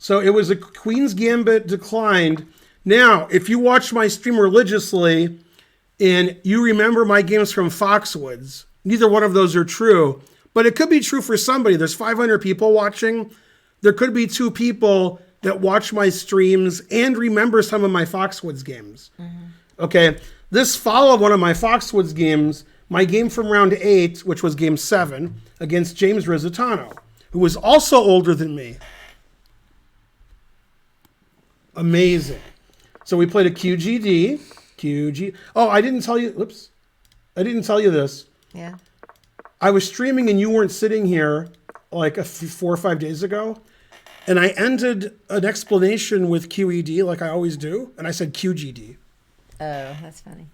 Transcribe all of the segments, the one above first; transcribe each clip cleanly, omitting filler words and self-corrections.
So it was a Queen's Gambit declined. Now, if you watch my stream religiously and you remember my games from Foxwoods, neither one of those are true, but it could be true for somebody. There's 500 people watching. There could be 2 people that watch my streams and remember some of my Foxwoods games. Okay, this followed one of my Foxwoods games, my game from round 8, which was game 7, against James Rizzitano, who was also older than me. Amazing. So we played a QGD. Oh, I didn't tell you. Oops. I didn't tell you this. Yeah. I was streaming and you weren't sitting here like 4 or 5 days ago. And I ended an explanation with QED like I always do. And I said QGD. Oh, that's funny.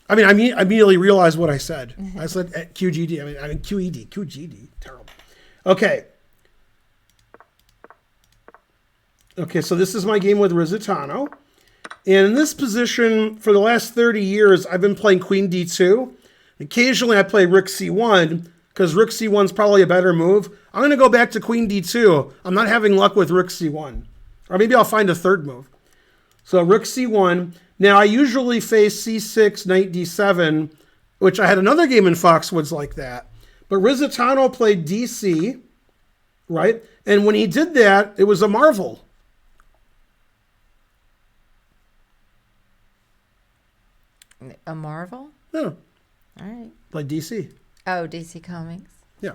I immediately realized what I said. I said QGD. I mean QED. QGD. Terrible. Okay. Okay, so this is my game with Rizzitano. And in this position, for the last 30 years, I've been playing Queen D2. Occasionally, I play Rook C1, because Rook C1 is probably a better move. I'm going to go back to Queen D2. I'm not having luck with Rook C1. Or maybe I'll find a third move. So Rook C1. Now, I usually face C6, Knight D7, which I had another game in Foxwoods like that. But Rizzitano played DC, right? And when he did that, it was a marvel. A Marvel? Yeah. All right. Like DC. Oh, DC Comics. Yeah.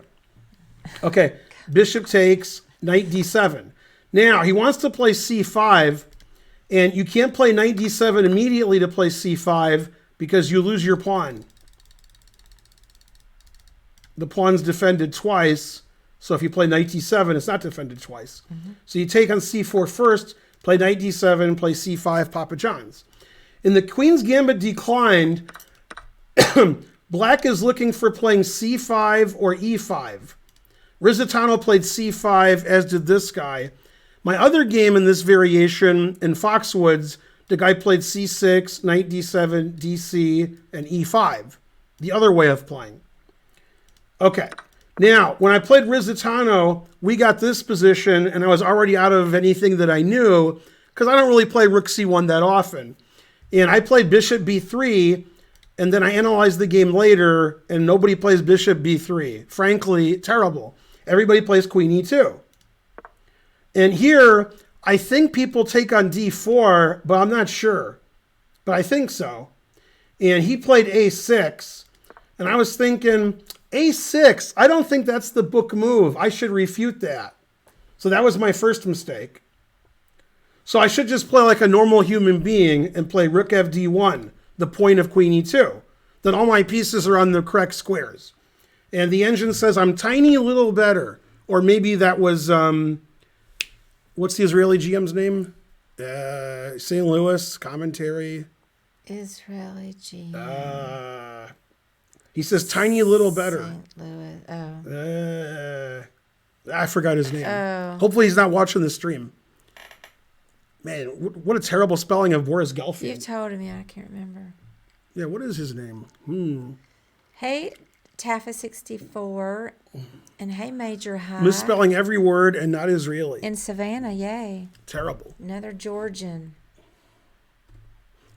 Okay. Bishop takes, Knight D7. Now, he wants to play C5, and you can't play Knight D7 immediately to play C5 because you lose your pawn. The pawn's defended twice, so if you play Knight D7, it's not defended twice. So you take on C4 first, play Knight D7, play C5, Papa John's. In the Queen's Gambit declined, Black is looking for playing C5 or E5. Rizzitano played C5, as did this guy. My other game in this variation, in Foxwoods, the guy played C6, Knight D7, DC, and E5. The other way of playing. Okay. Now, when I played Rizzitano, we got this position, and I was already out of anything that I knew, because I don't really play Rook C1 that often. And I played Bishop B3, and then I analyzed the game later, and nobody plays Bishop B3. Frankly, terrible. Everybody plays Queen E2. And here, I think people take on D4, but I'm not sure. But I think so. And he played A6, and I was thinking, A6, I don't think that's the book move. I should refute that. So that was my first mistake. So I should just play like a normal human being and play Rook FD1, the point of Queen E2. Then all my pieces are on the correct squares. And the engine says I'm tiny little better. Or maybe that was, what's the Israeli GM's name? St. Louis commentary. Israeli GM. He says tiny little better. St. Louis. I forgot his name. Oh. Hopefully he's not watching the stream. Man, what a terrible spelling of Boris Gelfand. You told him, yeah, I can't remember. Yeah, what is his name? Hey, Taffa64, and hey, Major High. Misspelling every word and not Israeli. In Savannah, yay. Terrible. Another Georgian.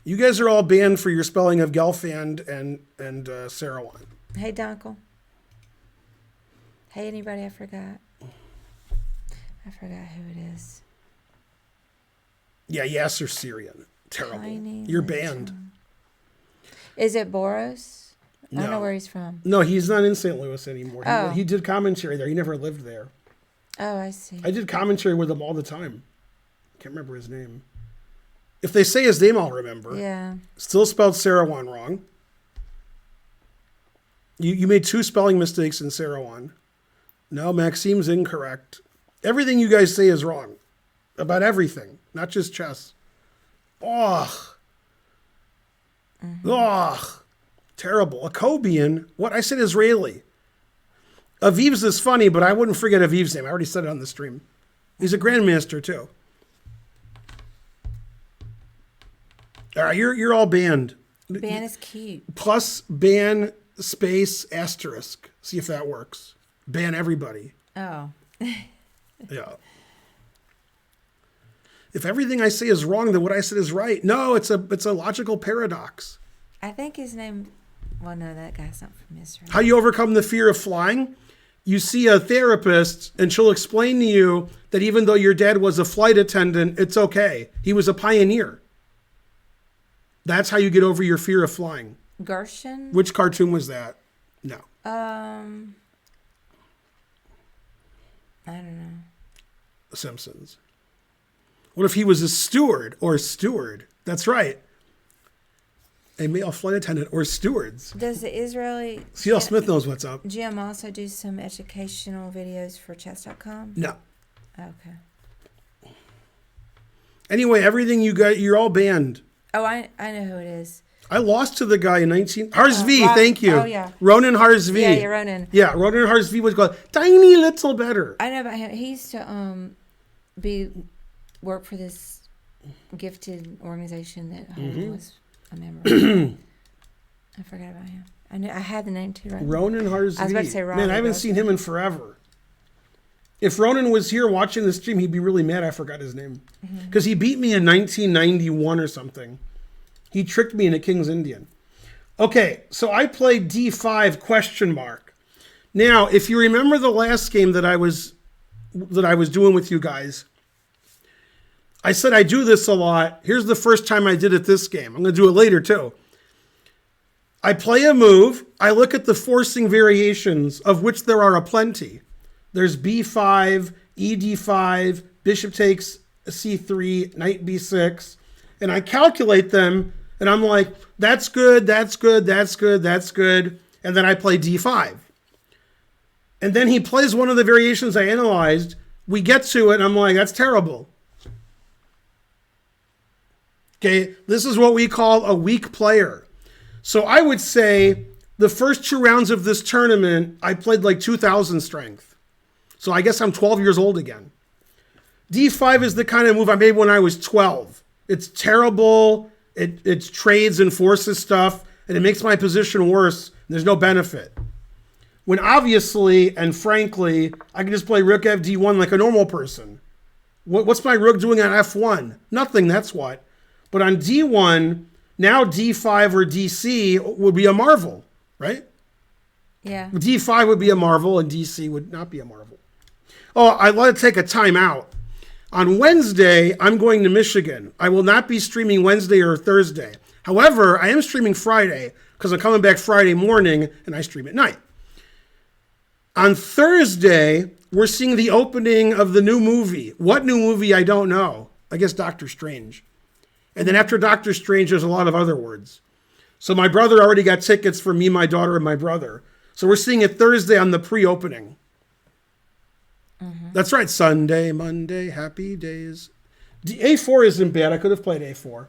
You guys are all banned for your spelling of Gelfand and Sarawak. Hey, Dunkel. Hey, anybody I forgot? I forgot who it is. Yeah, Yasser Syrian. Terrible. Tiny You're little. banned. Is it Boros? No. I don't know where he's from. No, he's not in St. Louis anymore. Oh. He did commentary there. He never lived there. Oh, I see. I did commentary with him all the time. Can't remember his name. If they say his name, I'll remember. Yeah. Still spelled Sarawak wrong. You made 2 spelling mistakes in Sarawak. No, Maxime's incorrect. Everything you guys say is wrong. About everything. Not just chess. Ugh. Ugh. Terrible. Akobian. What? I said Israeli. Aviv's is funny, but I wouldn't forget Aviv's name. I already said it on the stream. He's a grandmaster, too. All right, you're all banned. Ban is cute. Plus ban space asterisk. See if that works. Ban everybody. Oh. Yeah. If everything I say is wrong, then what I said is right. No, it's a logical paradox. I think his name. Well, no, that guy's not from Israel. How do you overcome the fear of flying? You see a therapist, and she'll explain to you that even though your dad was a flight attendant, it's okay. He was a pioneer. That's how you get over your fear of flying. Gershon? Which cartoon was that? No. I don't know. The Simpsons. What if he was a steward or a steward? That's right. A male flight attendant or stewards. Does the Israeli... C.L. Smith knows what's up. Jim also do some educational videos for chess.com? No. Okay. Anyway, everything you got, you're all banned. Oh, I know who it is. I lost to the guy in 19... Harzvi, thank you. Oh, yeah. Ronan Harzvi. Yeah, Ronan. Yeah, Ronan Harzvi was called tiny little better. I know about him. He used to work for this gifted organization that Holden was a member of. I forgot about him. I had the name too, right? Ronan Harzvi. I was about to say Ronan. Man, I haven't seen him in forever. If Ronan was here watching the stream, he'd be really mad I forgot his name. Because he beat me in 1991 or something. He tricked me into King's Indian. Okay, so I played D5 question mark. Now, if you remember the last game that I was doing with you guys, I said I do this a lot. Here's the first time I did it this game. I'm going to do it later too. I play a move. I look at the forcing variations, of which there are a plenty. There's B5, ED5, bishop takes C3, knight B6, and I calculate them, and I'm like, that's good, that's good, that's good, that's good, and then I play D5. And then he plays one of the variations I analyzed. We get to it, and I'm like, that's terrible. Okay, this is what we call a weak player. So I would say the first 2 rounds of this tournament, I played like 2,000 strength. So I guess I'm 12 years old again. D5 is the kind of move I made when I was 12. It's terrible. It trades and forces stuff, and it makes my position worse. There's no benefit. When obviously and frankly, I can just play rook FD1 like a normal person. What's my rook doing on F1? Nothing, that's what. But on D1, now D5 or DC would be a marvel, right? Yeah. D5 would be a marvel and DC would not be a marvel. Oh, I'd like to take a time out. On Wednesday, I'm going to Michigan. I will not be streaming Wednesday or Thursday. However, I am streaming Friday because I'm coming back Friday morning and I stream at night. On Thursday, we're seeing the opening of the new movie. What new movie? I don't know. I guess Doctor Strange. And then after Doctor Strange, there's a lot of other words. So my brother already got tickets for me, my daughter, and my brother. So we're seeing it Thursday on the pre-opening. That's right. Sunday, Monday, happy days. A4 isn't bad. I could have played A4.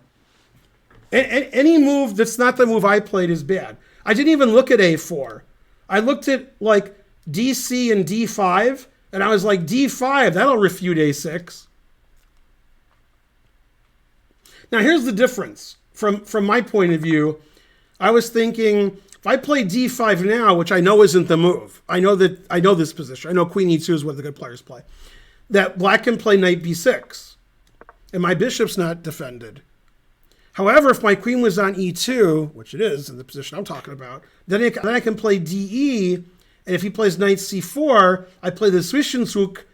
Any move that's not the move I played is bad. I didn't even look at A4. I looked at like DC and D5, and I was like, D5, that'll refute A6. Now, here's the difference. From my point of view, I was thinking, if I play D5 now, which I know isn't the move, I know this position. I know Queen E2 is what the good players play. That black can play Knight B6, and my bishop's not defended. However, if my queen was on E2, which it is in the position I'm talking about, then I can play DE, and if he plays Knight C4, I play the Zwischenzug,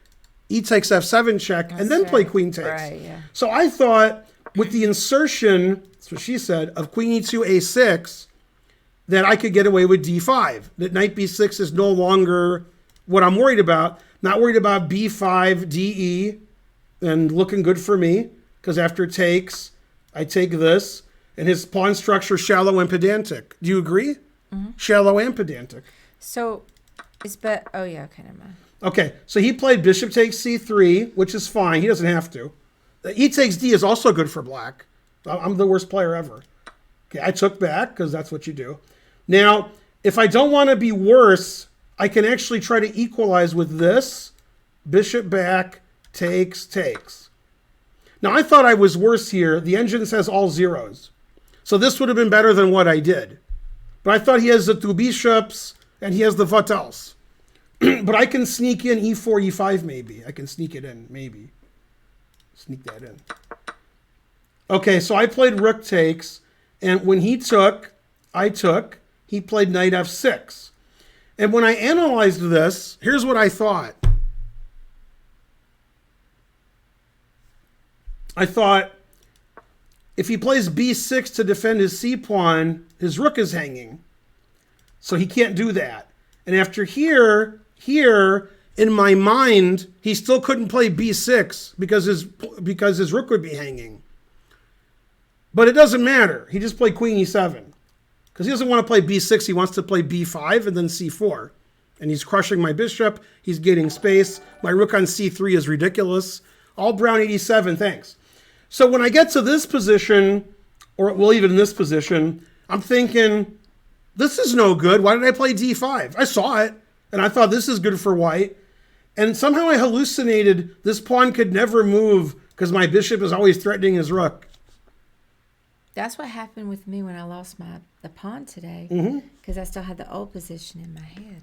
E takes F7 check, and then play Queen takes. Right, yeah. So I thought, with the insertion, that's what she said, of Queen E2, A6, that I could get away with D5. That Knight B6 is no longer what I'm worried about. Not worried about B5, DE, and looking good for me, because after takes, I take this, and his pawn structure shallow and pedantic. Do you agree? Shallow and pedantic. So, oh yeah, okay, never mind. Okay, so he played bishop takes C3, which is fine. He doesn't have to. E takes D is also good for black. I'm the worst player ever. Okay, I took back because that's what you do. Now, if I don't want to be worse, I can actually try to equalize with this. Bishop back, takes. Now, I thought I was worse here. The engine says all zeros. So this would have been better than what I did. But I thought he has the 2 bishops and he has the what else. But I can sneak in E4, E5 maybe. I can sneak it in, maybe. Sneak that in. Okay, so I played rook takes, and when he took, I took. He played knight f6. And when I analyzed this, here's what I thought. I thought, if he plays b6 to defend his c-pawn, his rook is hanging. So he can't do that. And after here, in my mind, he still couldn't play b6 because his rook would be hanging. But it doesn't matter. He just played queen e7. Because he doesn't want to play b6, he wants to play b5 and then c4. And he's crushing my bishop. He's gaining space. My rook on c3 is ridiculous. All brown 87, thanks. So when I get to this position, or well, even in this position, I'm thinking, this is no good. Why did I play d5? I saw it, and I thought this is good for white. And somehow I hallucinated this pawn could never move because my bishop is always threatening his rook. That's what happened with me when I lost the pawn today, because I still had the old position in my head.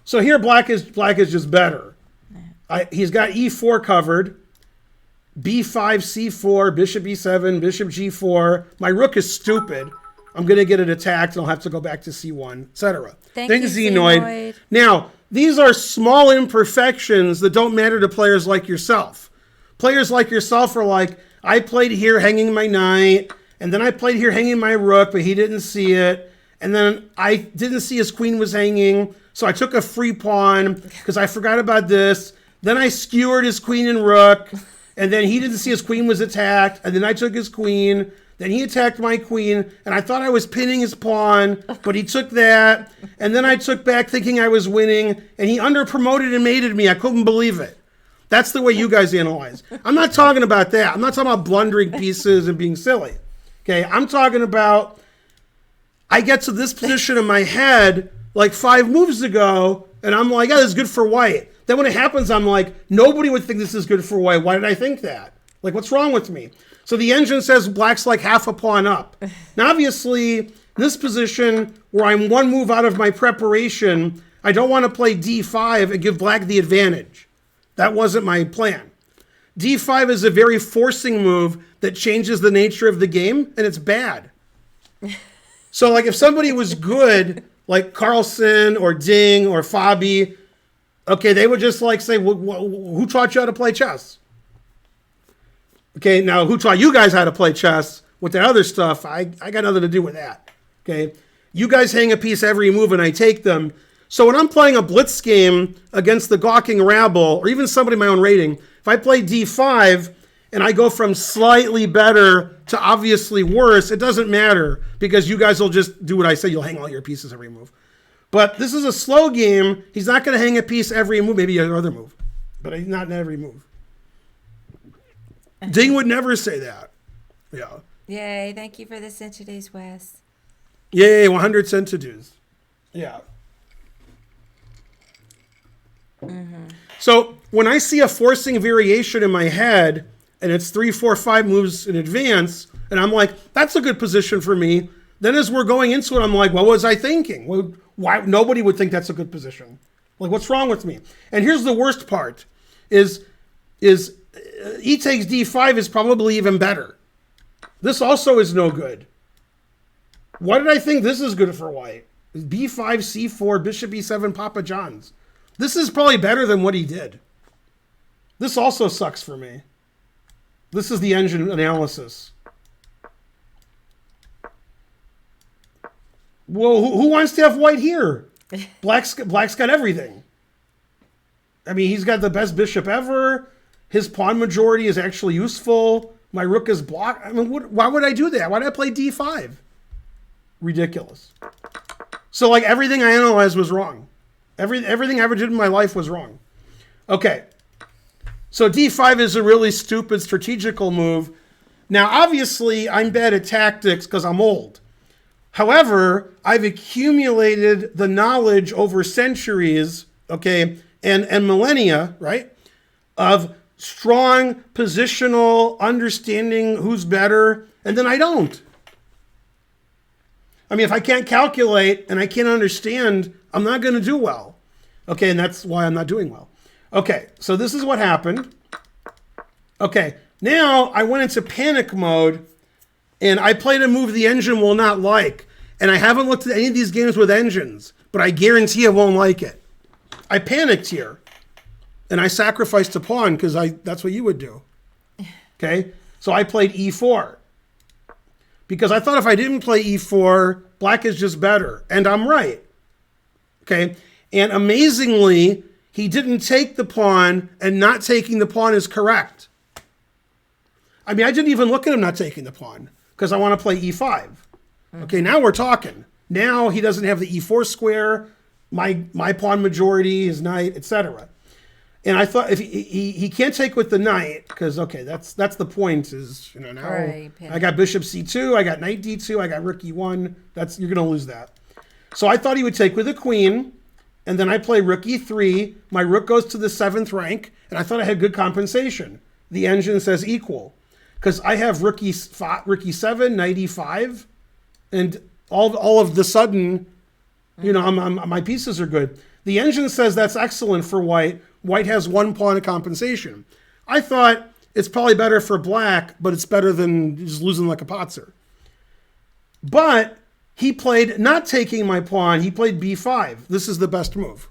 So here black is just better. He's got e4 covered. b5, c4, bishop e7, bishop g4. My rook is stupid. I'm going to get it attacked, and I'll have to go back to c1, etc. Thank you, Xenoid. Now, these are small imperfections that don't matter to players like yourself. Players like yourself are like, I played here hanging my knight, and then I played here hanging my rook, but he didn't see it. And then I didn't see his queen was hanging, so I took a free pawn because I forgot about this. Then I skewered his queen and rook. And then he didn't see his queen was attacked. And then I took his queen. Then he attacked my queen. And I thought I was pinning his pawn. But he took that. And then I took back thinking I was winning. And he underpromoted and mated me. I couldn't believe it. That's the way you guys analyze. I'm not talking about that. I'm not talking about blundering pieces and being silly. Okay, I'm talking about I get to this position in my head like 5 moves ago. And I'm like, yeah, this is good for white. Then when it happens, I'm like, nobody would think this is good for white. Why did I think that? Like, what's wrong with me? So the engine says black's like half a pawn up. Now, obviously, this position where I'm 1 move out of my preparation, I don't want to play d5 and give black the advantage. That wasn't my plan. d5 is a very forcing move that changes the nature of the game, and it's bad. So, like, if somebody was good, like Carlson or Ding or Fabi, okay, they would just like say, who taught you how to play chess? Okay, now who taught you guys how to play chess with that other stuff? I got nothing to do with that. Okay, you guys hang a piece every move and I take them. So when I'm playing a blitz game against the gawking rabble, or even somebody in my own rating, if I play d5 and I go from slightly better to obviously worse, it doesn't matter because you guys will just do what I say. You'll hang all your pieces every move. But this is a slow game. He's not going to hang a piece every move, maybe another move, but not in every move. Ding would never say that. Yeah. Yay, thank you for the centidues, Wes. Yay, 100 centidues. Yeah. So when I see a forcing variation in my head, and it's 3, 4, 5 moves in advance, and I'm like, that's a good position for me. Then as we're going into it, I'm like, what was I thinking? Why nobody would think that's a good position? Like, what's wrong with me? And here's the worst part: is e takes d5 is probably even better. This also is no good. Why did I think this is good for white? b5, c4, bishop e7, Papa John's. This is probably better than what he did. This also sucks for me. This is the engine analysis. Well, who wants to have white here? Black's got everything. I mean, he's got the best bishop ever. His pawn majority is actually useful. My rook is blocked. I mean, why would I do that? Why did I play d5? Ridiculous. So, like, everything I analyzed was wrong. Everything I ever did in my life was wrong. Okay. So d5 is a really stupid strategical move. Now, obviously, I'm bad at tactics because I'm old. However, I've accumulated the knowledge over centuries, okay, and millennia, right, of strong positional understanding who's better, and then I don't. I mean, if I can't calculate and I can't understand, I'm not going to do well. Okay, and that's why I'm not doing well. Okay, so this is what happened. Okay, Now I went into panic mode, and I played a move the engine will not like. And I haven't looked at any of these games with engines, but I guarantee I won't like it. I panicked here, and I sacrificed a pawn because that's what you would do. Okay, so I played e4 because I thought if I didn't play e4, black is just better, and I'm right. Okay, and amazingly, he didn't take the pawn, and not taking the pawn is correct. I mean, I didn't even look at him not taking the pawn because I want to play e5. Okay, now we're talking. Now he doesn't have the e4 square, my pawn majority, his knight, etc. And I thought if he can't take with the knight, because okay, that's the point is, now Right, I got bishop c2, I got knight d2, I got rook e1. You're gonna lose that. So I thought he would take with the queen, and then I play rook e3. My rook goes to the 7th rank, and I thought I had good compensation. The engine says equal, because I have rook e7, knight e5. And all of the sudden, my pieces are good. The engine says that's excellent for white. White has 1 pawn of compensation. I thought it's probably better for black, but it's better than just losing like a potzer. But he played not taking my pawn. He played b5. This is the best move.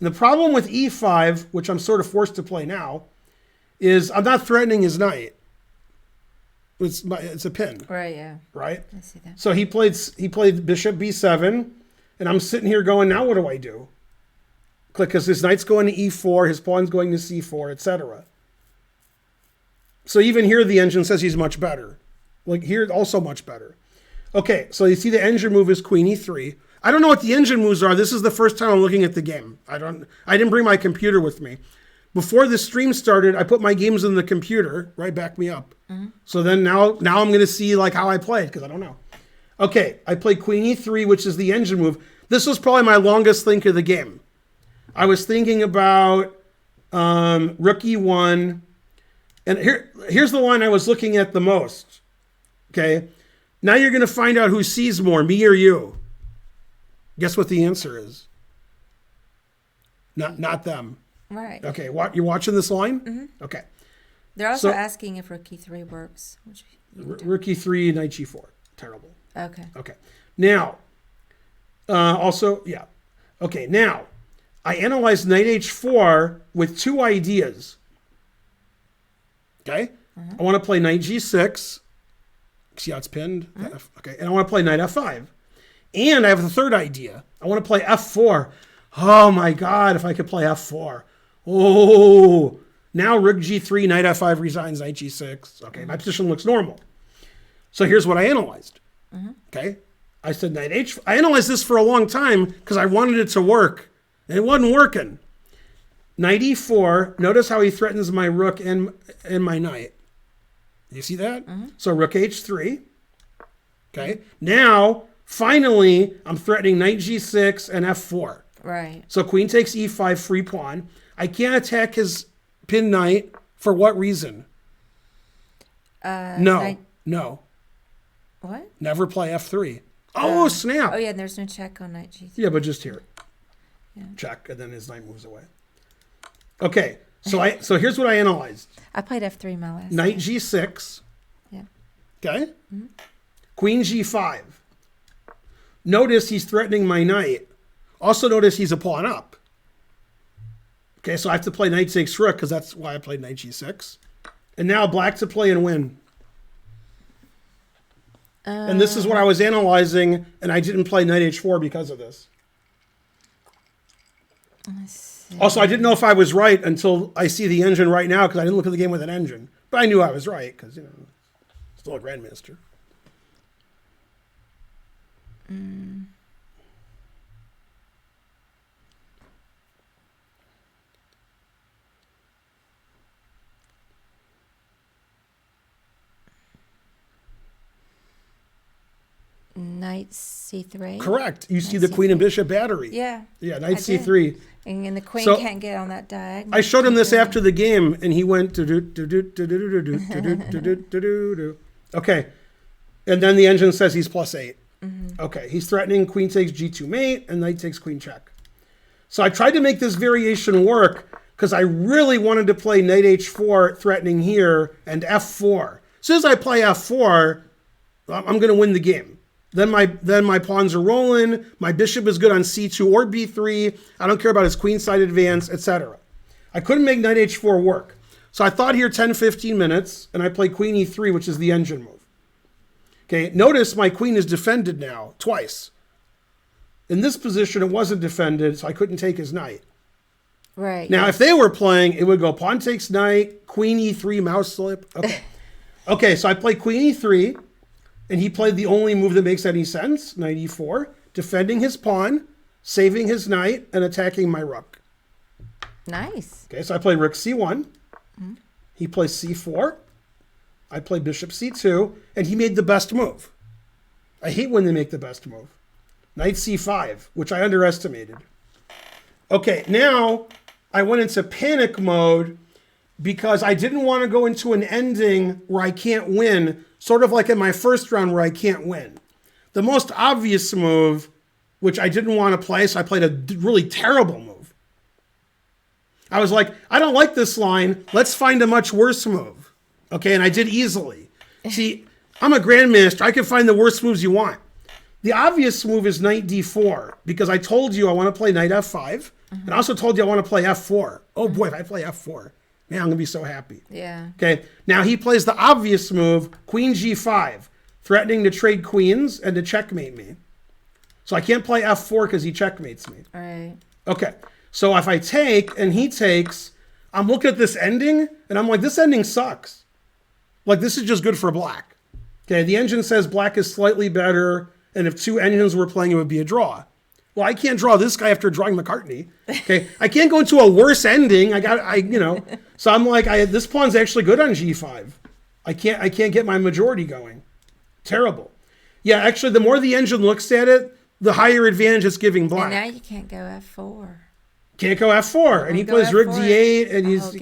And the problem with e5, which I'm sort of forced to play now, is I'm not threatening his knight. It's a pin. Right, yeah. Right? I see that. So he played bishop b7, and I'm sitting here going, now what do I do? Because his knight's going to e4, his pawn's going to c4, etc. So even here the engine says he's much better. Like here, also much better. Okay, so you see the engine move is queen e3. I don't know what the engine moves are. This is the first time I'm looking at the game. I didn't bring my computer with me. Before the stream started, I put my games in the computer. Right, back me up. Mm-hmm. So then now I'm going to see like how I played because I don't know. Okay, I played queen e3, which is the engine move. This was probably my longest think of the game. I was thinking about rook e1, and here's the one I was looking at the most. Okay, now you're going to find out who sees more, me or you. Guess what the answer is? Not them. Right. Okay, you're watching this line? Mm-hmm. Okay. They're also asking if rook e3 works. Rook e3, knight g4. Terrible. Okay. Okay. Now, also, yeah. Okay, now, I analyzed knight h4 with 2 ideas. Okay? I want to play knight g6. See how it's pinned? Okay, and I want to play knight f5. And I have the third idea. I want to play f4. Oh my God, if I could play f4. Oh, now rook g3, knight f5 resigns, knight g6. Okay, my position looks normal. So here's what I analyzed. Okay, I said knight h. I analyzed this for a long time because I wanted it to work, and it wasn't working. Knight e4. Notice how he threatens my rook and my knight. You see that? So rook h3. Okay, now finally I'm threatening knight g6 and f4. Right. So queen takes e5, free pawn. I can't attack his pin knight. For what reason? No. What? Never play f3. Oh, snap. Oh, yeah, and there's no check on knight g3. Yeah, but just here. Yeah. Check, and then his knight moves away. Okay, so here's what I analyzed. I played f3 my last Knight g6. Yeah. Okay. Queen g5. Notice he's threatening my knight. Also notice he's a pawn up. Okay, so I have to play knight takes rook because that's why I played knight g6. And now black to play and win. And this is what I was analyzing, and I didn't play knight h4 because of this. Also, I didn't know if I was right until I see the engine right now because I didn't look at the game with an engine. But I knew I was right because, still a grandmaster. Knight c3. Correct. You see the queen and bishop battery. Yeah. Yeah, knight c3. And the queen can't get on that diagonal. I showed him this after the game, and he went okay. And then the engine says he's +8. Okay, he's threatening queen takes g2 mate, and knight takes queen check. So I tried to make this variation work, because I really wanted to play knight h4 threatening here and f4. As soon as I play f4, I'm going to win the game. Then my pawns are rolling. My bishop is good on c2 or b3. I don't care about his queenside advance, etc. I couldn't make knight h4 work. So I thought here 10, 15 minutes, and I play queen e3, which is the engine move. Okay, notice my queen is defended now twice. In this position, it wasn't defended, so I couldn't take his knight. Right. Now, if they were playing, it would go pawn takes knight, queen e3, mouse slip. Okay. Okay, so I played queen e3, and he played the only move that makes any sense, knight e4, defending his pawn, saving his knight, and attacking my rook. Nice. Okay, so I play rook c1. He plays c4. I play bishop c2, and he made the best move. I hate when they make the best move. Knight c5, which I underestimated. Okay, now I went into panic mode because I didn't want to go into an ending where I can't win, sort of like in my first round where I can't win. The most obvious move, which I didn't want to play, so I played a really terrible move. I was like, I don't like this line. Let's find a much worse move. Okay, and I did easily. See, I'm a grandmaster. I can find the worst moves you want. The obvious move is knight d4 because I told you I want to play knight f5. And I also told you I want to play f4. Oh boy, if I play f4, man, I'm going to be so happy. Yeah. Okay, now he plays the obvious move, queen g5, threatening to trade queens and to checkmate me. So I can't play f4 because he checkmates me. All right. Okay, so if I take and he takes, I'm looking at this ending and I'm like, this ending sucks. Like, this is just good for black. Okay, the engine says black is slightly better, and if two engines were playing, it would be a draw. Well, I can't draw this guy after drawing McCartney. Okay, I can't go into a worse ending. So I'm like, this pawn's actually good on g5. I can't get my majority going. Terrible. Yeah, actually, the more the engine looks at it, the higher advantage it's giving black. And now you can't go f4. Can't go f4, and he plays rook d8, and he's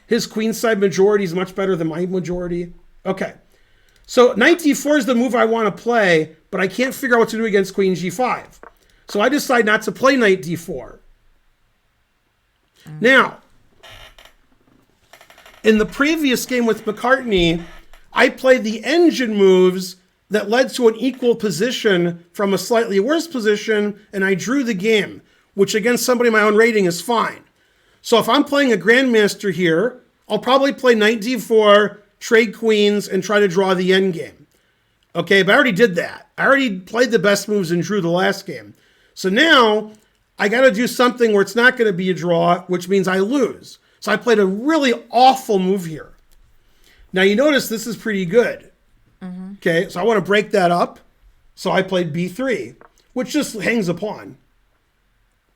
his queenside majority is much better than my majority. Okay, so knight d4 is the move I want to play, but I can't figure out what to do against queen g5. So I decide not to play knight d4. Now, in the previous game with McCartney, I played the engine moves that led to an equal position from a slightly worse position, and I drew the game, which against somebody in my own rating is fine. So if I'm playing a grandmaster here, I'll probably play knight d4, trade queens, and try to draw the endgame. Okay, but I already did that. I already played the best moves and drew the last game. So now I got to do something where it's not going to be a draw, which means I lose. So I played a really awful move here. Now you notice this is pretty good. Okay, so I want to break that up. So I played b3, which just hangs a pawn.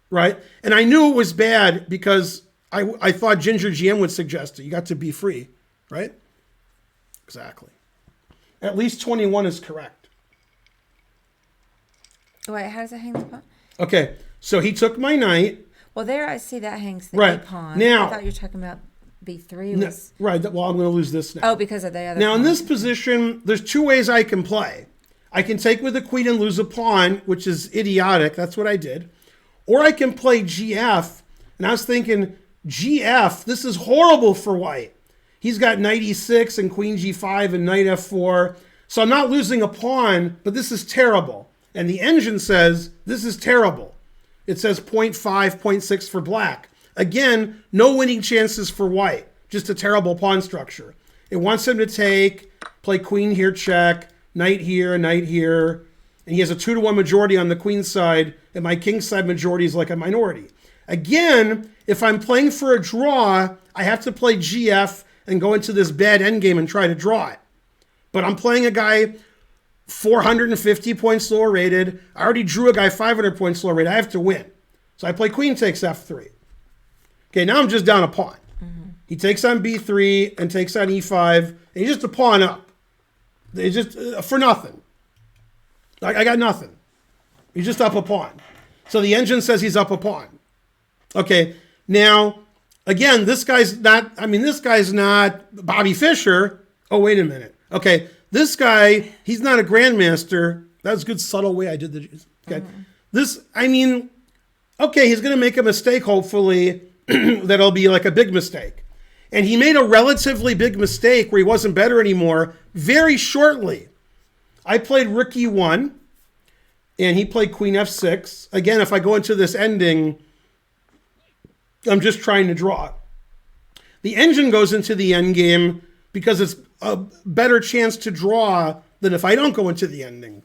Right? And I knew it was bad because I thought Ginger GM would suggest it. You got to be free, right? Exactly. At least 21 is correct. Wait, how does it hang the pawn? Okay, so he took my knight. Well, there I see that hangs the Right. A pawn. Now- I thought you were talking about b3 was... Right, well, I'm going to lose this now. Oh, because of the other Now, in pawn. this position, there's two ways I can play. I can take with the queen and lose a pawn, which is idiotic. That's what I did. Or I can play gf, and I was thinking, gf, this is horrible for white. He's got knight e6 and queen g5 and knight f4. So I'm not losing a pawn, but this is terrible. And the engine says, this is terrible. It says 0.5, 0.6 for black. Again, no winning chances for white. Just a terrible pawn structure. It wants him to take, play queen here, check, knight here, and he has a 2-to-1 majority on the queen side, and my king side majority is like a minority. Again, if I'm playing for a draw, I have to play gf and go into this bad endgame and try to draw it. But I'm playing a guy 450 points lower rated. I already drew a guy 500 points lower rated. I have to win. So I play queen takes f3. Okay, now I'm just down a pawn. He takes on b3 and takes on e5, and he's just a pawn up. It's just for nothing. I got nothing. He's just up a pawn. So the engine says he's up a pawn. Okay, now, again, this guy's not Bobby Fischer. Oh, wait a minute. Okay, this guy, he's not a grandmaster. That's a good subtle way I did the... Okay, okay, he's going to make a mistake, hopefully, that'll be like a big mistake. And he made a relatively big mistake where he wasn't better anymore very shortly. I played rook e1, and he played queen f6. Again, if I go into this ending, I'm just trying to draw. The engine goes into the endgame because it's a better chance to draw than if I don't go into the ending.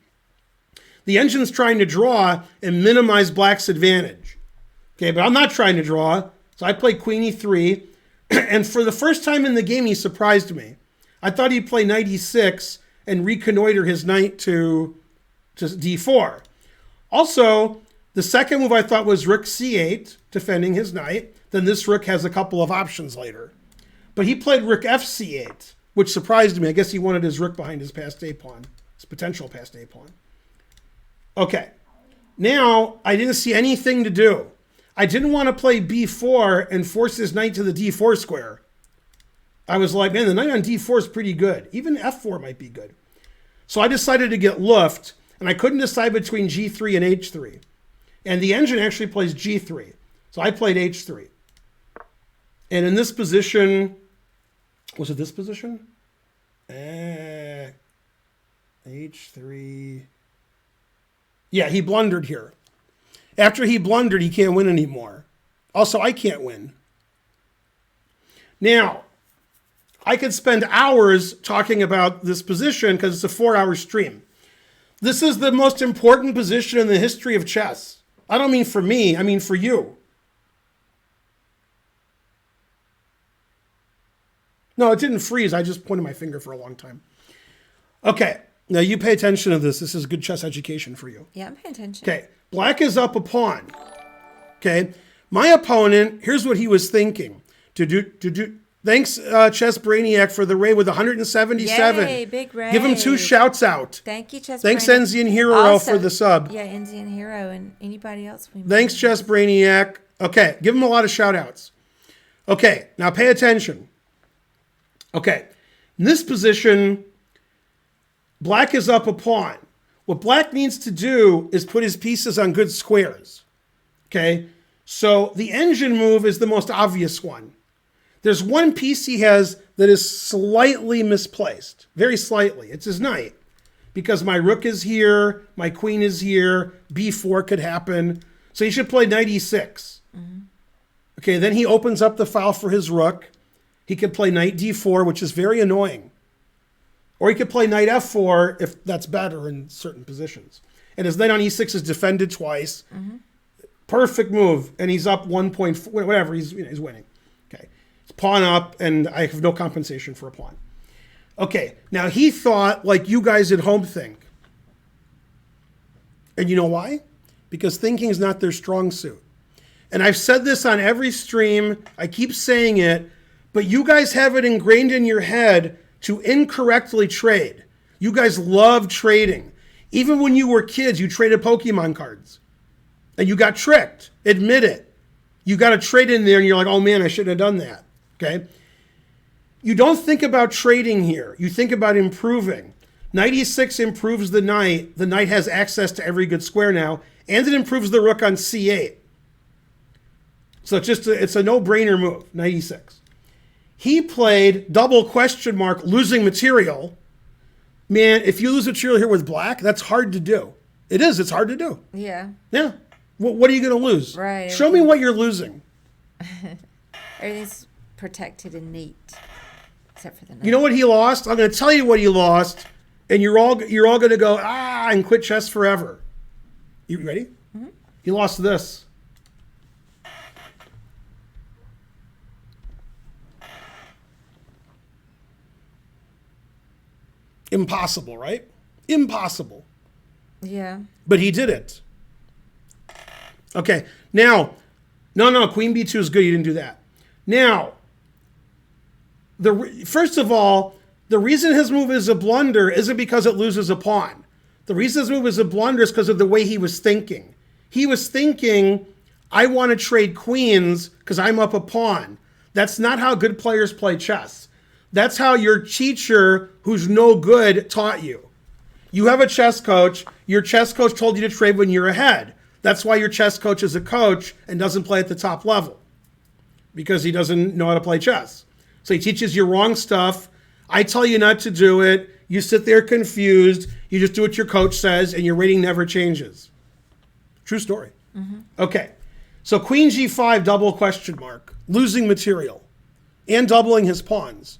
The engine's trying to draw and minimize black's advantage. Okay, but I'm not trying to draw, so I played queen e3. And for the first time in the game, he surprised me. I thought he'd play knight e6 and reconnoiter his knight to d4. Also, the second move I thought was rook c8, defending his knight. Then this rook has a couple of options later. But he played rook fc8, which surprised me. I guess he wanted his rook behind his passed a pawn, his potential passed a pawn. Okay, now I didn't see anything to do. I didn't want to play b4 and force his knight to the d4 square. I was like, man, the knight on d4 is pretty good. Even f4 might be good. So I decided to get luffed, and I couldn't decide between g3 and h3. And the engine actually plays g3. So I played h3. And in this position, was it this position? h3. Yeah, he blundered here. After he blundered, he can't win anymore. Also, I can't win. Now, I could spend hours talking about this position because it's a 4-hour stream. This is the most important position in the history of chess. I don't mean for me, I mean for you. No, it didn't freeze. I just pointed my finger for a long time. Okay, now you pay attention to this. This is good chess education for you. Yeah, I'm paying attention. Okay, black is up a pawn. Okay, my opponent, here's what he was thinking. Thanks, Chess Brainiac, for the raid with 177. Yay, big raid. Give him 2 shouts out. Thank you, Chess Thanks, Brainiac. Enzian Hero, Also, for the sub. Yeah, Enzian Hero and anybody else. Thanks, Chess Brainiac. Okay, give him a lot of shout outs. Okay, now pay attention. Okay, in this position, black is up a pawn. What black needs to do is put his pieces on good squares. Okay, so the engine move is the most obvious one. There's one piece he has that is slightly misplaced, very slightly. It's his knight, because my rook is here, my queen is here, b4 could happen. So he should play knight e6. Mm-hmm. Okay, then he opens up the file for his rook. He could play knight d4, which is very annoying. Or he could play knight f4 if that's better in certain positions. And his knight on e6 is defended twice. Mm-hmm. Perfect move. And he's up 1 point, whatever, he's winning. Okay, it's pawn up, and I have no compensation for a pawn. Okay, now he thought like you guys at home think. And you know why? Because thinking is not their strong suit. And I've said this on every stream. I keep saying it. But you guys have it ingrained in your head to incorrectly trade. You guys love trading. Even when you were kids, you traded Pokemon cards. And you got tricked. Admit it. You got a trade in there and you're like, oh man, I shouldn't have done that. Okay? You don't think about trading here. You think about improving. Knight e6 improves the knight. The knight has access to every good square now. And it improves the rook on c8. So it's a no-brainer move, knight e6. He played double question mark losing material. Man, if you lose material here with black, that's hard to do. It is. It's hard to do. Yeah. Yeah. What are you going to lose? Right. Show me what you're losing. Everything's protected and neat, except for the knight. You know what he lost? I'm going to tell you what he lost, and you're all going to go and quit chess forever. You ready? Mm-hmm. He lost this. Impossible, right? Impossible. Yeah. But he did it. Okay. Now, no, queen b2 is good. You didn't do that. Now, first of all, the reason his move is a blunder isn't because it loses a pawn. The reason his move is a blunder is because of the way he was thinking. He was thinking, I want to trade queens because I'm up a pawn. That's not how good players play chess. That's how your teacher, who's no good, taught you. You have a chess coach. Your chess coach told you to trade when you're ahead. That's why your chess coach is a coach and doesn't play at the top level. because he doesn't know how to play chess. So he teaches you wrong stuff. I tell you not to do it. You sit there confused. You just do what your coach says, and your rating never changes. True story. Okay. So queen g5, double question mark. Losing material and doubling his pawns.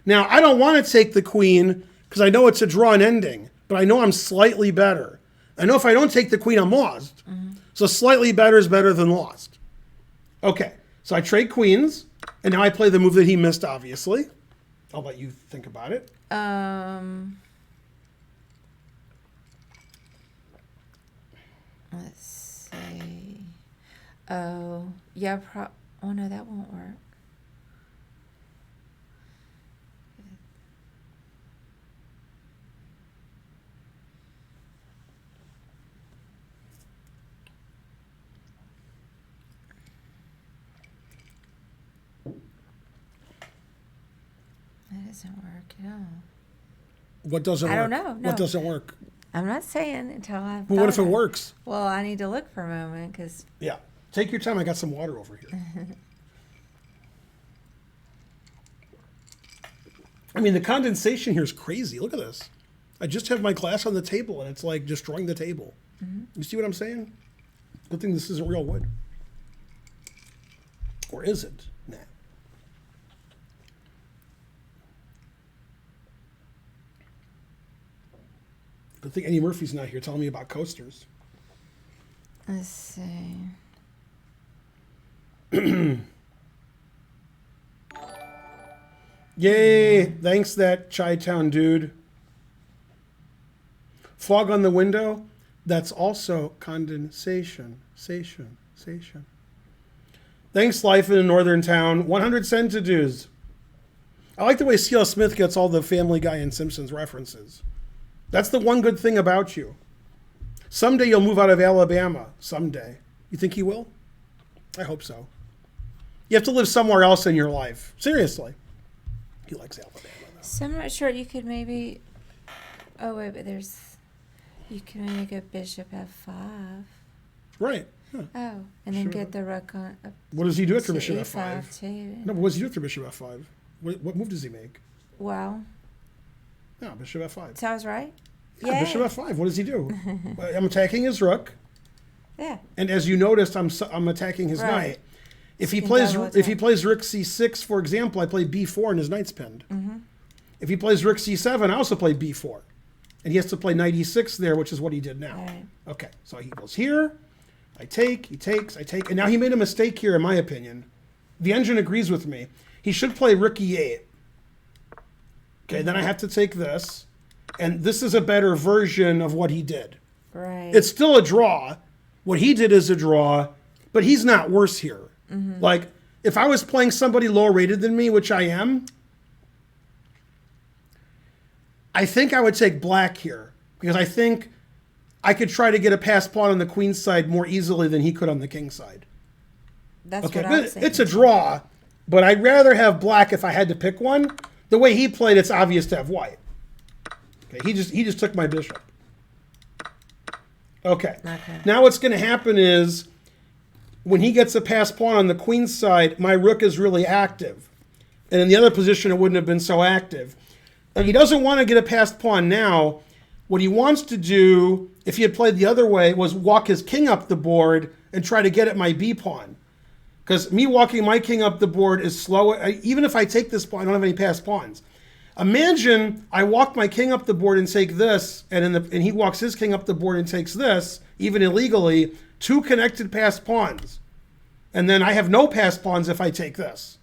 Now, I don't want to take the queen because I know it's a drawn ending, but I know I'm slightly better. I know if I don't take the queen, I'm lost. So slightly better is better than lost. Okay, so I trade queens, and now I play the move that he missed, obviously. I'll let you think about it. Let's see. Oh, yeah. Oh no, that won't work. That doesn't work at all. What doesn't work? I don't know. No. What doesn't work? I'm not saying until I've. Well, what if it thought works? Well, I need to look for a moment because. Yeah. Take your time. I got some water over here. I mean, the condensation here is crazy. Look at this. I just have my glass on the table, and it's like destroying the table. You see what I'm saying? Good thing this isn't real wood. Or is it? Nah. Good thing Eddie Murphy's not here telling me about coasters. Let's see. Yay! Thanks, that Chi-Town dude. Fog on the window. That's also condensation. Sation. Thanks, life in a northern town. 100 centidues. I like the way C.L. Smith gets all the Family Guy and Simpsons references. That's the one good thing about you. Someday you'll move out of Alabama. Someday. You think he will? I hope so. You have to live somewhere else in your life. Seriously. He likes Alabama, though. So I'm not sure. You could maybe. Oh wait, but there's. You can maybe go bishop f5. Right. Huh. Oh, and then get the rook on. What does he do after to bishop e5 f5? too. No, but what does he do after bishop f5? What move does he make? Well. No, bishop f5. So I was right. Yeah, bishop f5. What does he do? I'm attacking his rook. Yeah. And as you noticed, I'm attacking his knight. If he plays rook c6, for example, I play b4 and his knight's pinned. If he plays rook c7, I also play b4. And he has to play knight e6 there, which is what he did now. Right. Okay, so he goes here. I take, he takes, I take. And now he made a mistake here, in my opinion. The engine agrees with me. He should play rook e8. Okay, then I have to take this. And this is a better version of what he did. Right. It's still a draw. What he did is a draw, but he's not worse here. Like, if I was playing somebody lower rated than me, which I am, I think I would take black here because I think I could try to get a passed pawn on the queen's side more easily than he could on the king's side. That's what I was thinking. It's a draw, but I'd rather have black if I had to pick one. The way he played, it's obvious to have white. Okay, he just took my bishop. Okay. Now what's going to happen is when he gets a passed pawn on the queen's side, my rook is really active. And in the other position, it wouldn't have been so active. And he doesn't want to get a passed pawn now. What he wants to do, if he had played the other way, was walk his king up the board and try to get at my b pawn. Because me walking my king up the board is slow. Even if I take this pawn, I don't have any passed pawns. Imagine I walk my king up the board and take this, and he walks his king up the board and takes this, even illegally, 2 connected passed pawns. And then I have no passed pawns if I take this.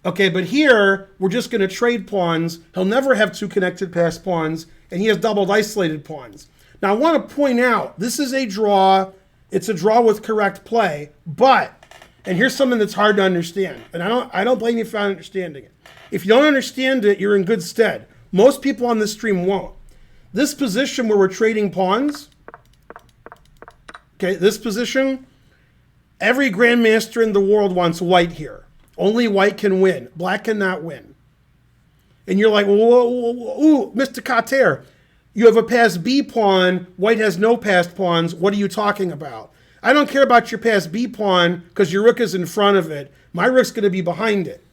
Okay, but here, we're just going to trade pawns. He'll never have 2 connected passed pawns, and he has doubled isolated pawns. Now, I want to point out, this is a draw. It's a draw with correct play, but, and here's something that's hard to understand, and I don't blame you for not understanding it. If you don't understand it, you're in good stead. Most people on this stream won't. This position where we're trading pawns, okay, this position, every grandmaster in the world wants white here. Only white can win. Black cannot win. And you're like, ooh, Mr. Kater, you have a passed B pawn. White has no passed pawns. What are you talking about? I don't care about your passed B pawn because your rook is in front of it. My rook's going to be behind it.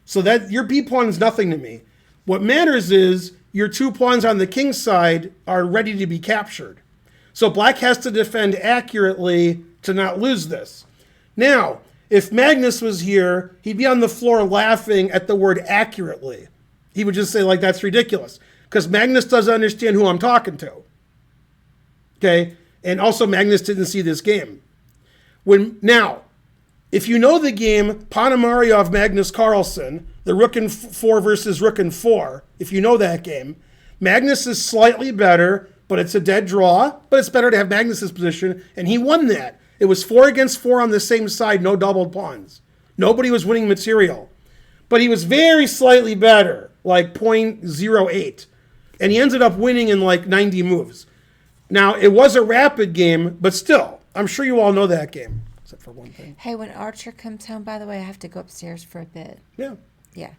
So that your B pawn is nothing to me. What matters is your 2 pawns on the king side are ready to be captured. So black has to defend accurately to not lose this. Now, if Magnus was here, he'd be on the floor laughing at the word accurately. He would just say, like, that's ridiculous. Because Magnus doesn't understand who I'm talking to. Okay? And also, Magnus didn't see this game. Now, if you know the game Ponomarev Magnus Carlsen, the rook and 4 versus rook and 4, if you know that game, Magnus is slightly better, but it's a dead draw. But it's better to have Magnus's position, and he won that. It was 4 against 4 on the same side, no doubled pawns. Nobody was winning material. But he was very slightly better, like 0.08. And he ended up winning in like 90 moves. Now, it was a rapid game, but still, I'm sure you all know that game, except for one thing. Hey, when Archer comes home, by the way, I have to go upstairs for a bit. Yeah. Yeah.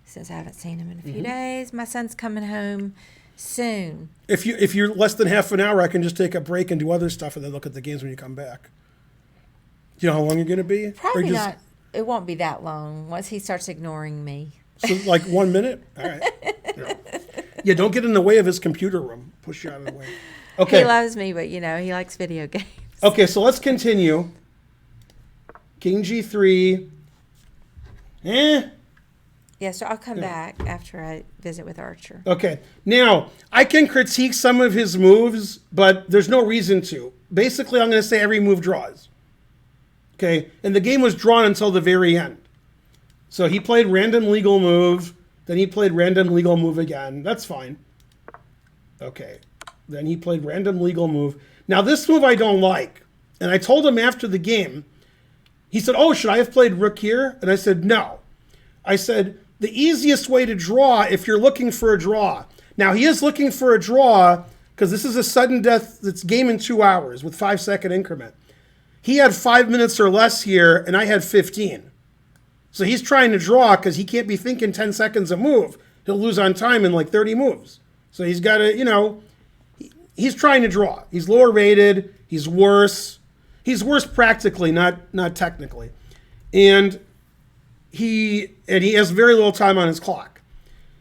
Since I haven't seen him in a few days. My son's coming home soon. If you're less than half an hour, I can just take a break and do other stuff and then look at the games when you come back. Do you know how long you're going to be? Probably not. It won't be that long once he starts ignoring me. So like 1 minute? All right. Yeah, don't get in the way of his computer room. Push you out of the way. Okay. He loves me, but, he likes video games. Okay, so let's continue. King G3. Yeah, so I'll come back after I visit with Archer. Okay. Now, I can critique some of his moves, but there's no reason to. Basically, I'm going to say every move draws. Okay? And the game was drawn until the very end. So he played random legal move, then he played random legal move again. That's fine. Okay. Then he played random legal move. Now, this move I don't like. And I told him after the game, he said, oh, should I have played rook here? And I said, no. I said, the easiest way to draw if you're looking for a draw. Now, he is looking for a draw because this is a sudden death that's game in 2 hours with 5-second increment. He had 5 minutes or less here, and I had 15. So he's trying to draw because he can't be thinking 10 seconds a move. He'll lose on time in like 30 moves. So he's got to, he's trying to draw. He's lower rated. He's worse. He's worse practically, not technically. And he has very little time on his clock.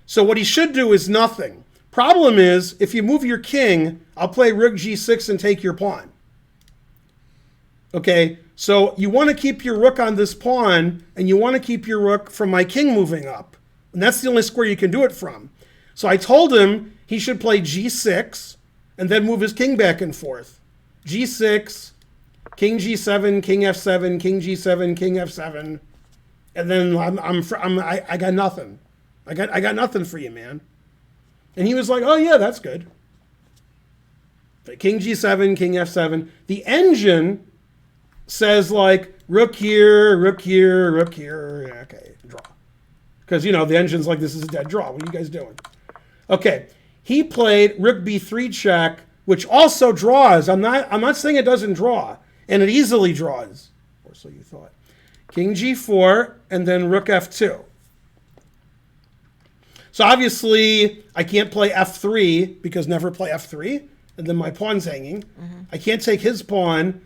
So what he should do is nothing. Problem is, if you move your king, I'll play rook g6 and take your pawn. Okay, so you want to keep your rook on this pawn, and you want to keep your rook from my king moving up. And that's the only square you can do it from. So I told him he should play g6 and then move his king back and forth. g6, king g7, king f7, king g7, king f7. And then I got nothing. I got nothing for you, man. And he was like, oh yeah, that's good. King g7, king f7. The engine says like rook here, rook here, rook here. Yeah, okay, draw. Because the engine's like, this is a dead draw. What are you guys doing? Okay, he played rook b3 check, which also draws. I'm not saying it doesn't draw, and it easily draws, or so you thought. King g4, and then rook f2. So obviously, I can't play f3 because never play f3, and then my pawn's hanging. Mm-hmm. I can't take his pawn.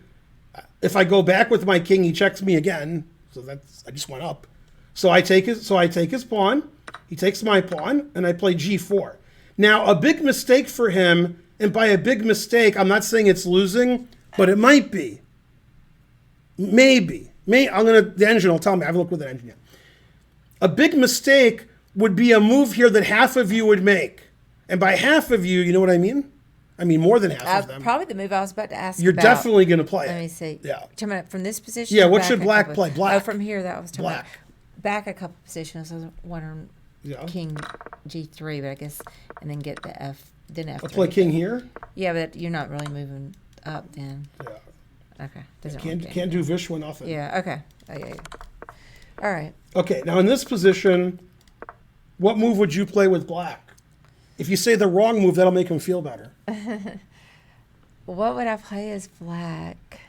If I go back with my king, he checks me again. So I just went up. So I take his pawn. He takes my pawn, and I play g4. Now, a big mistake for him, and by a big mistake, I'm not saying it's losing, but it might be. Maybe. The engine will tell me. I haven't looked with the engine yet. A big mistake would be a move here that half of you would make. And by half of you, you know what I mean? I mean more than half of them. Probably the move I was about to ask You're about. definitely going to play it. Let me see. Yeah. Talking about from this position? Yeah, what should black play? Black. Oh, from here, that was talking Black. about. Back a couple positions. I was wondering king g3, but I guess, and then get the f, then f3. I'll play king here? Yeah, but you're not really moving up then. Yeah. Okay. Can't do Vishwa nothing. Yeah, okay. Oh, yeah. All right. Okay, now in this position, what move would you play with black? If you say the wrong move, that'll make him feel better. What would I play as black?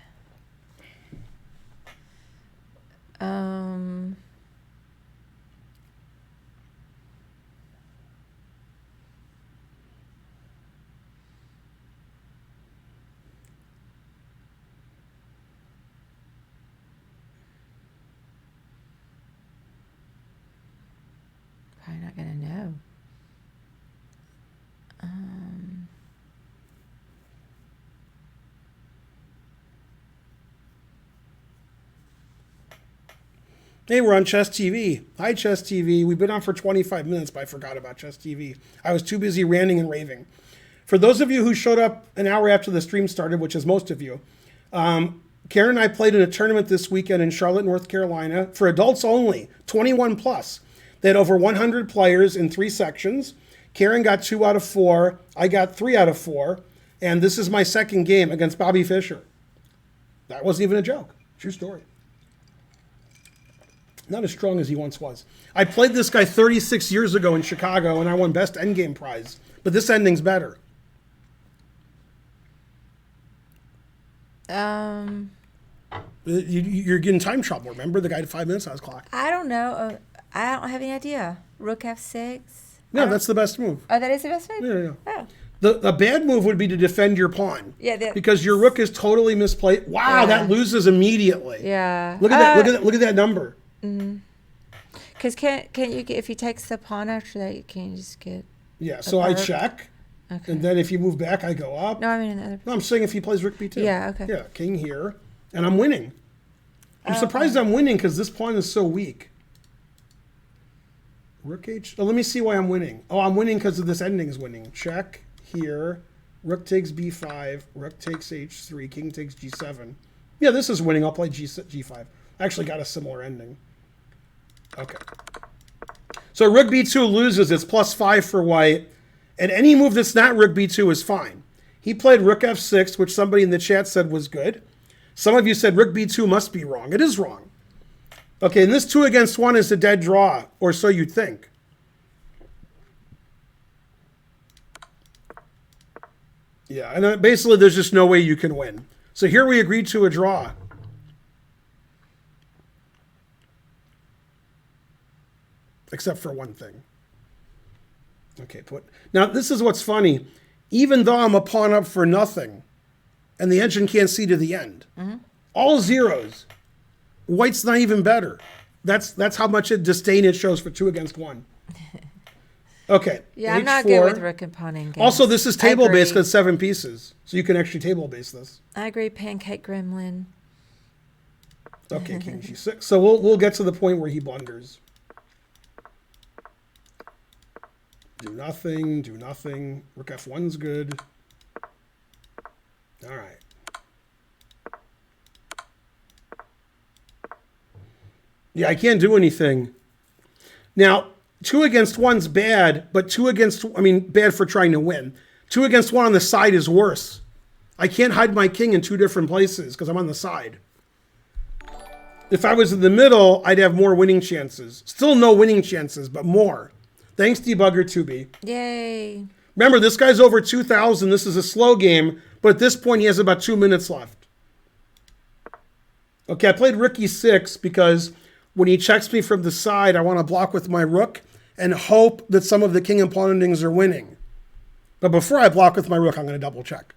not going to know. Hey, we're on Chess TV. Hi, Chess TV. We've been on for 25 minutes, but I forgot about Chess TV. I was too busy ranting and raving. For those of you who showed up an hour after the stream started, which is most of you, Karen and I played in a tournament this weekend in Charlotte, North Carolina, for adults only, 21 plus. They had over 100 players in 3 sections. Karen got 2 out of 4. I got 3 out of 4. And this is my second game against Bobby Fischer. That wasn't even a joke. True story. Not as strong as he once was. I played this guy 36 years ago in Chicago, and I won Best Endgame prize. But this ending's better. You're getting time trouble. Remember the guy had 5 minutes on his clock. I don't know. I don't have any idea. Rook F6. No, that's the best move. Oh, that is the best move? Yeah. Oh. The bad move would be to defend your pawn. Yeah. Because your rook is totally misplaced. Wow, Yeah. that loses immediately. Yeah. Look at that. Look at that number. Because can't you get, if he takes the pawn after that, you can't just get. Yeah. So I Apart. check, Okay. and then if you move back, I go up. No, I mean in the other. No, I'm saying if he plays rook b2. Yeah. Okay. Yeah, king here, and I'm winning. I'm surprised I'm winning because this pawn is so weak. Rook h. Oh, let me see why I'm winning. Oh, I'm winning because of this ending is winning. Check here. Rook takes b5. Rook takes h3. King takes g7. Yeah, this is winning. I'll play g5. I actually got a similar ending. Okay. So rook b2 loses. It's +5 for white. And any move that's not rook b2 is fine. He played rook f6, which somebody in the chat said was good. Some of you said rook b2 must be wrong. It is wrong. Okay, and this 2 against 1 is a dead draw, or so you'd think. Yeah, and basically there's just no way you can win. So here we agreed to a draw. Except for one thing. Okay, now this is what's funny. Even though I'm a pawn up for nothing, and the engine can't see to the end, all zeros. White's not even better. That's how much disdain it shows for 2 against 1. Okay. Yeah, I'm not H4. good with rook and pawn in games. Also, this is I table based agree. because 7 pieces, so you can actually table base this. I agree. Pancake Gremlin. Okay, king g6. So we'll get to the point where he blunders. Do nothing. Do nothing. Rook f1's good. All right. Yeah, I can't do anything. Now, 2 against 1's bad, but 2 against, bad for trying to win. 2 against 1 on the side is worse. I can't hide my king in 2 different places because I'm on the side. If I was in the middle, I'd have more winning chances. Still no winning chances, but more. Thanks, Debugger2B. Yay. Remember, this guy's over 2,000. This is a slow game, but at this point, he has about 2 minutes left. Okay, I played rook e6 because when he checks me from the side, I want to block with my rook and hope that some of the king and pawn endings are winning. But before I block with my rook, I'm going to double check.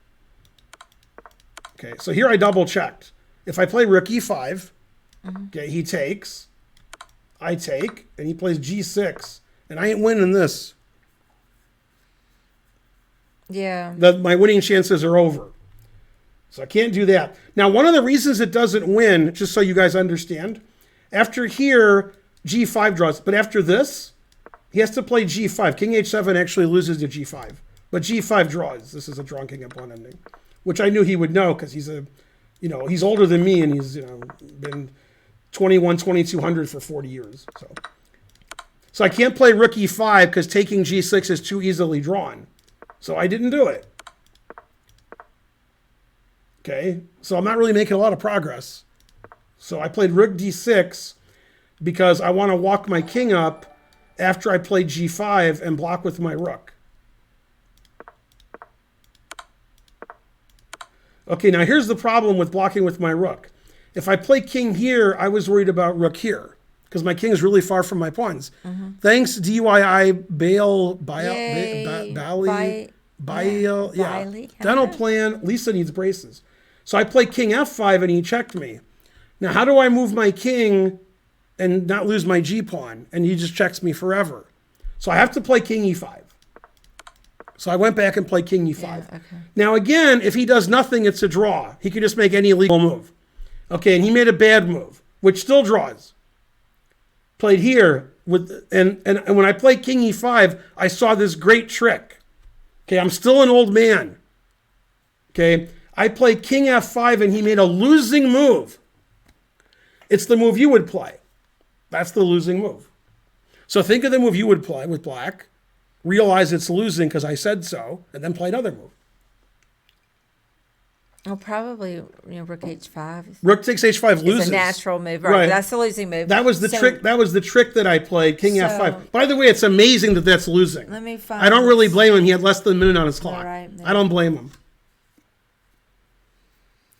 Okay, so here I double checked. If I play rook e5, okay, he takes, I take, and he plays g6, and I ain't winning this. Yeah. My winning chances are over. So I can't do that. Now, one of the reasons it doesn't win, just so you guys understand, after here, g5 draws. But after this, he has to play g5. King h7 actually loses to g5. But g5 draws. This is a drawn king and pawn ending, which I knew he would know because he's he's older than me and he's been 2200 for 40 years. So I can't play rook e5 because taking g6 is too easily drawn. So I didn't do it. Okay, so I'm not really making a lot of progress. So I played rook d6 because I want to walk my king up after I play g5 and block with my rook. Okay, now here's the problem with blocking with my rook. If I play king here, I was worried about rook here because my king is really far from my pawns. Thanks, DYI Bail, dental plan. Lisa needs braces. So I play king f5 and he checked me. Now, how do I move my king and not lose my g pawn? And he just checks me forever. So I have to play king e5. So I went back and played king e5. Yeah, okay. Now again, if he does nothing, it's a draw. He can just make any legal move. Okay, and he made a bad move, which still draws. Played here, and when I played king e5, I saw this great trick. Okay, I'm still an old man. Okay, I played king f5 and he made a losing move. It's the move you would play. That's the losing move. So think of the move you would play with black, realize it's losing because I said so, and then play another move. Well, probably, rook h5. Rook takes h5 loses. It's a natural move, right? That's the losing move. That was the trick. That was the trick that I played, king f5. By the way, it's amazing that that's losing. Let me find. I don't really blame him. He had less than a minute on his clock. Right, I don't blame him.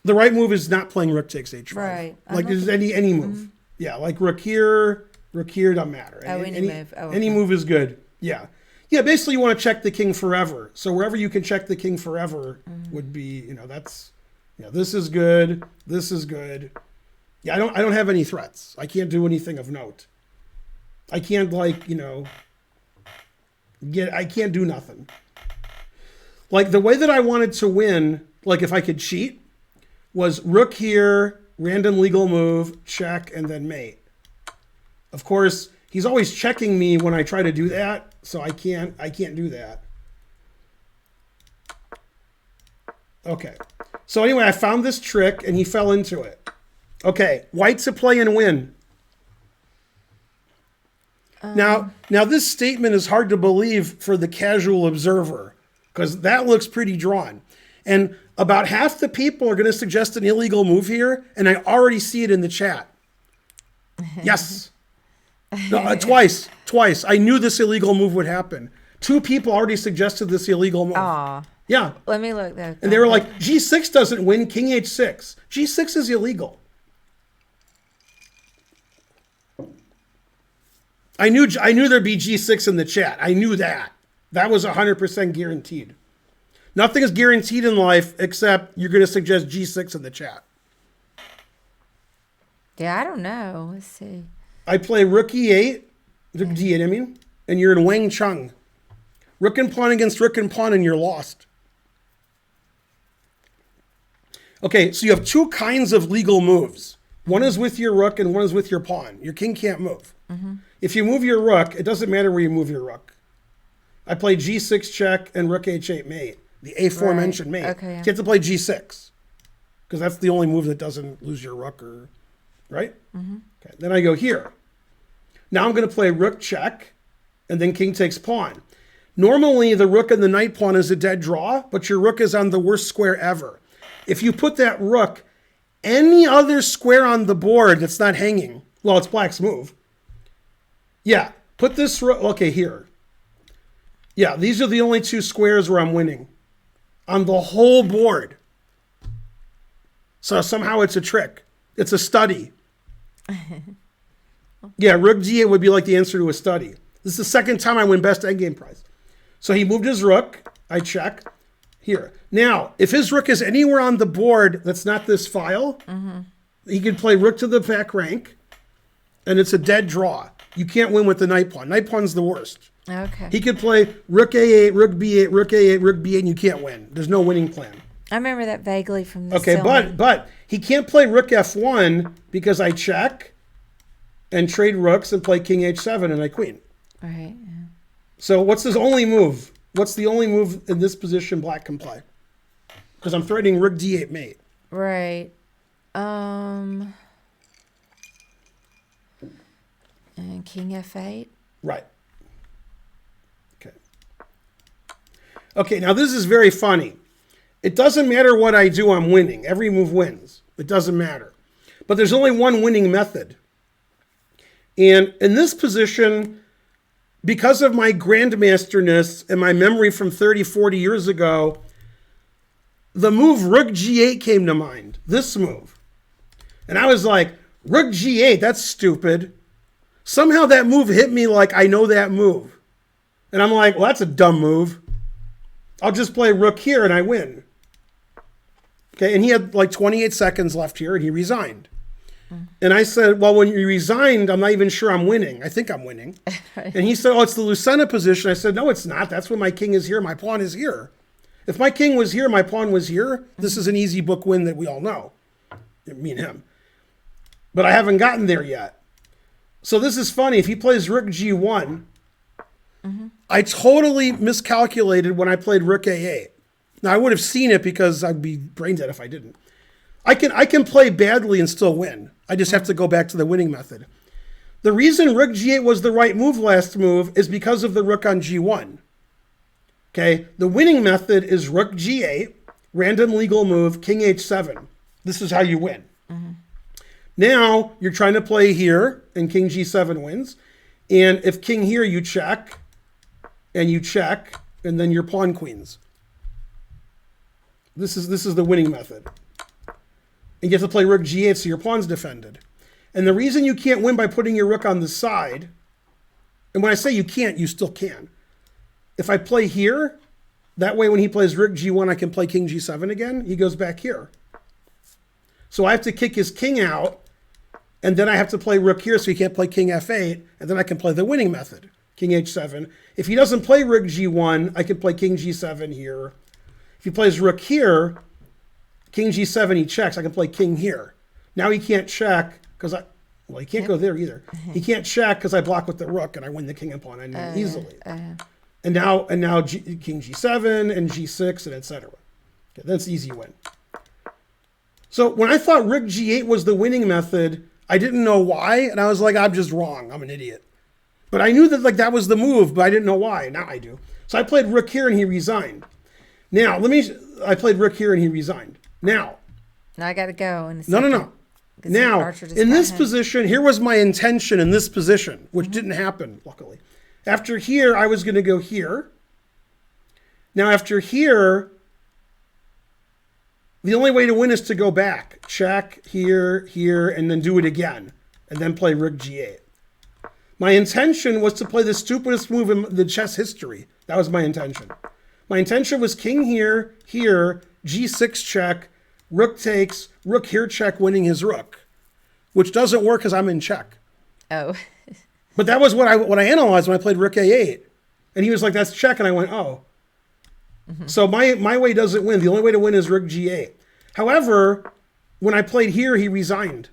The right move is not playing rook takes h5. Right. Like there's any move. Mm-hmm. Yeah, like rook here doesn't matter. Any move. Oh, okay. Any move is good. Yeah. Yeah, basically you want to check the king forever. So wherever you can check the king forever would be, that's, this is good. This is good. Yeah, I don't have any threats. I can't do anything of note. I can't I can't do nothing. Like the way that I wanted to win, like if I could cheat, was rook here, random legal move, check, and then mate. Of course, he's always checking me when I try to do that, so I can't do that. Okay. So anyway, I found this trick and he fell into it. Okay, white to play and win. Now this statement is hard to believe for the casual observer because that looks pretty drawn. And about half the people are going to suggest an illegal move here, and I already see it in the chat. Yes. No, twice. I knew this illegal move would happen. 2 people already suggested this illegal move. Aw. Yeah. Let me look that. And they were like, G6 doesn't win, king H6. G6 is illegal. I knew there'd be G6 in the chat. I knew that. That was 100% guaranteed. Nothing is guaranteed in life except you're going to suggest G6 in the chat. Yeah, I don't know. Let's see. I play rook E8, rook D8, I mean, and you're in Wang Chung. Rook and pawn against rook and pawn, and you're lost. Okay, so you have 2 kinds of legal moves. One is with your rook and one is with your pawn. Your king can't move. Mm-hmm. If you move your rook, it doesn't matter where you move your rook. I play G6 check and rook H8 mate. The aforementioned mate. Okay, yeah. You have to play G6 because that's the only move that doesn't lose your rook, right? Mm-hmm. Okay. Then I go here. Now I'm going to play rook check, and then king takes pawn. Normally, the rook and the knight pawn is a dead draw, but your rook is on the worst square ever. If you put that rook any other square on the board that's not hanging, well, it's black's move. Yeah, put this rook, okay, here. Yeah, these are the only 2 squares where I'm winning on the whole board. So somehow it's a trick. It's a study. Yeah, rook d8 would be like the answer to a study. This is the second time I win best endgame prize. So he moved his rook. I check. Here. Now, if his rook is anywhere on the board that's not this file, he can play rook to the back rank, and it's a dead draw. You can't win with the knight pawn. Knight pawn's the worst. Okay. He could play rook a8, rook b8, rook a8, rook b8, and you can't win. There's no winning plan. I remember that vaguely from the Okay, but he can't play rook f1 because I check and trade rooks and play king h7 and I queen. Right. Yeah. So what's his only move? What's the only move in this position black can play? Because I'm threatening rook d8 mate. Right. And king f8. Right. Okay. Okay, now this is very funny. It doesn't matter what I do, I'm winning. Every move wins. It doesn't matter. But there's only one winning method. And in this position, because of my grandmasterness and my memory from 30, 40 years ago, the move rook g8 came to mind. This move. And I was like, rook g8, that's stupid. Somehow that move hit me like I know that move. And I'm like, well, that's a dumb move. I'll just play rook here and I win. Okay, and he had like 28 seconds left here and he resigned. And I said, well, when you resigned, I'm not even sure I'm winning. I think I'm winning. Right. And he said, oh, it's the Lucena position. I said, no, it's not. That's when my king is here. My pawn is here. If my king was here, my pawn was here. This is an easy book win that we all know. Me and him. But I haven't gotten there yet. So this is funny. If he plays rook g1, I totally miscalculated when I played rook a8. Now, I would have seen it because I'd be brain dead if I didn't. I can play badly and still win. I just have to go back to the winning method. The reason rook g8 was the right move last move is because of the rook on g1. Okay, the winning method is rook g8, random legal move, king h7. This is how you win. Now, you're trying to play here, and king g7 wins. And if king here, you check, and then your pawn queens. This is the winning method. And you have to play rook g8 so your pawn's defended. And the reason you can't win by putting your rook on the side, and when I say you can't, you still can. If I play here, that way when he plays rook g1, I can play king g7 again. He goes back here. So I have to kick his king out, and then I have to play rook here so he can't play king f8, and then I can play the winning method, king h7. If he doesn't play rook g1, I can play king g7 here. If he plays rook here, king g7, he checks. I can play king here. Now he can't check because he can't go there either. He can't check because I block with the rook and I win the king and pawn easily. And now king g7 and g6 and etc. Okay, that's easy win. So when I thought rook g8 was the winning method, I didn't know why, and I was like, I'm just wrong. I'm an idiot. But I knew that that was the move, but I didn't know why. Now I do. So I played rook here and he resigned. Now I played rook here and he resigned. Now I got to go. No. Now, in this position, here was my intention in this position, which didn't happen, luckily. After here, I was going to go here. Now, after here, the only way to win is to go back. Check, here, and then do it again. And then play rook g8. My intention was to play the stupidest move in the chess history. That was my intention. My intention was king here, g6 check, rook takes, rook here check, winning his rook, which doesn't work because I'm in check. Oh. But that was what I analyzed when I played rook a8. And he was like, that's check. And I went, oh. So my way doesn't win. The only way to win is rook g8. However, when I played here, he resigned.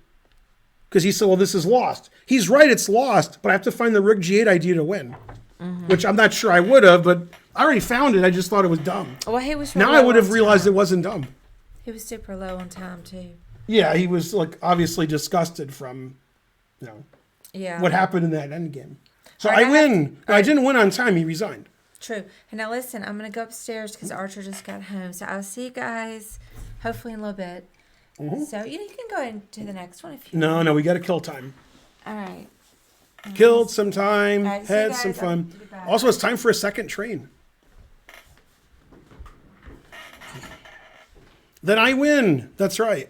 Because he said, well, this is lost. He's right, it's lost, but I have to find the rook g8 idea to win. Which I'm not sure I would have, but I already found it. I just thought it was dumb. Well, he was now I would have realized it wasn't dumb. He was super low on time, too. Yeah, he was like obviously disgusted from, what happened in that end game. So I win. I didn't win on time. He resigned. True. And now listen, I'm going to go upstairs because Archer just got home. So I'll see you guys hopefully in a little bit. So you can go into the next one if you want. No, we got to kill time. All right. Killed some time, right, had some fun. Also, it's time for a second train. Then I win. That's right.